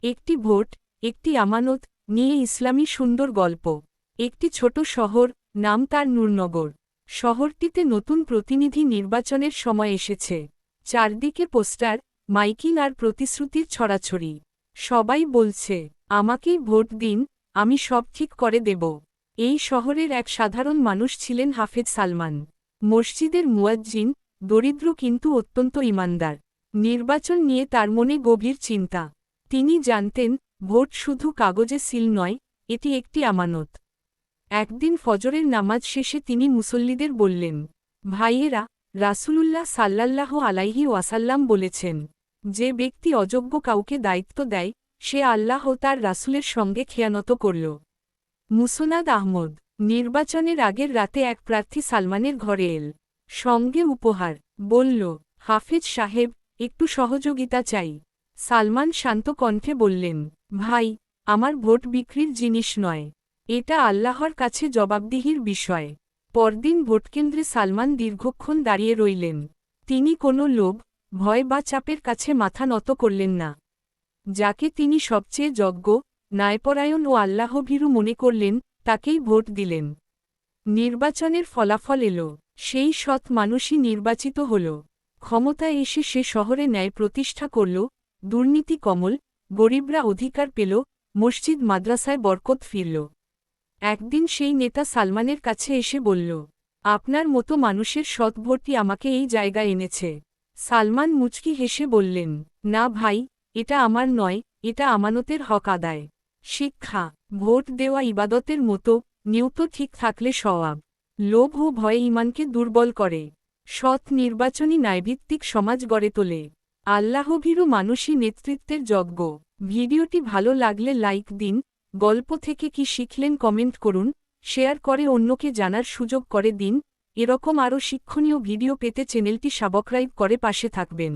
একটি ভোট, একটি আমানত নিয়ে ইসলামী সুন্দর গল্প। একটি ছোট শহর, নাম তার নূরনগর। শহরটিতে নতুন প্রতিনিধি নির্বাচনের সময় এসেছে। চারদিকে পোস্টার, মাইকিং আর প্রতিশ্রুতির ছড়াছড়ি। সবাই বলছে, আমাকেই ভোট দিন, আমি সব ঠিক করে দেব। এই শহরের এক সাধারণ মানুষ ছিলেন হাফেজ সালমান। মসজিদের মুয়াজ্জিন, দরিদ্র কিন্তু অত্যন্ত ঈমানদার। নির্বাচন নিয়ে তার মনে গভীর চিন্তা। তিনি জানতেন, ভোট শুধু কাগজে সিল নয়, এটি একটি আমানত। একদিন ফজরের নামাজ শেষে তিনি মুসল্লিদের বললেন, ভাইয়েরা, রাসূলুল্লাহ সাল্লাল্লাহু আলাইহি ওয়াসাল্লাম বলেছেন, যে ব্যক্তি অযোগ্য কাউকে দায়িত্ব দেয়, সে আল্লাহ ও তার রাসূলের সঙ্গে খেয়ানত করল। মুসনাদ আহমদ। নির্বাচনের আগের রাতে এক প্রার্থী সালমানের ঘরে এল। সঙ্গে উপহার। বলল, হাফেজ সাহেব, একটু সহযোগিতা চাই। সালমান শান্ত কণ্ঠে বললেন, ভাই, আমার ভোট বিক্রির জিনিস নয়। এটা আল্লাহর কাছে জবাবদিহির বিষয়। পরদিন ভোটকেন্দ্রে সালমান দীর্ঘক্ষণ দাঁড়িয়ে রইলেন। তিনি কোনো লোভ, ভয় বা চাপের কাছে মাথা নত করলেন না। যাকে তিনি সবচেয়ে যোগ্য, ন্যায়পরায়ণ ও আল্লাহভীরু মনে করলেন, তাকেই ভোট দিলেন। নির্বাচনের ফলাফল এলো। সেই সৎ মানুষই নির্বাচিত হল। ক্ষমতায় এসে সে শহরে ন্যায় প্রতিষ্ঠা করল, দুর্নীতি কমল, গরিবরা অধিকার পেল, মসজিদ মাদ্রাসায় বরকত ফিরল। একদিন সেই নেতা সালমানের কাছে এসে বলল, আপনার মতো মানুষের সৎ ভোটই আমাকে এই জায়গায় এনেছে। সালমান মুচকি হেসে বললেন, না ভাই, এটা আমার নয়, এটা আমানতের হক আদায়। শিক্ষা। ভোট দেওয়া ইবাদতের মতো, নিয়ত ঠিক থাকলে সওয়াব। লোভ ও ভয় ঈমানকে দুর্বল করে। সৎ নির্বাচনী ন্যায়ভিত্তিক সমাজ গড়ে তোলে। আল্লাহভীরু মানুষই নেতৃত্বের যোগ্য। ভিডিওটি ভালো লাগলে লাইক দিন, গল্প থেকে কি শিখলেন কমেন্ট করুন, শেয়ার করে অন্যকে জানার সুযোগ করে দিন। এরকম আরও শিক্ষণীয় ভিডিও পেতে চ্যানেলটি সাবস্ক্রাইব করে পাশে থাকবেন।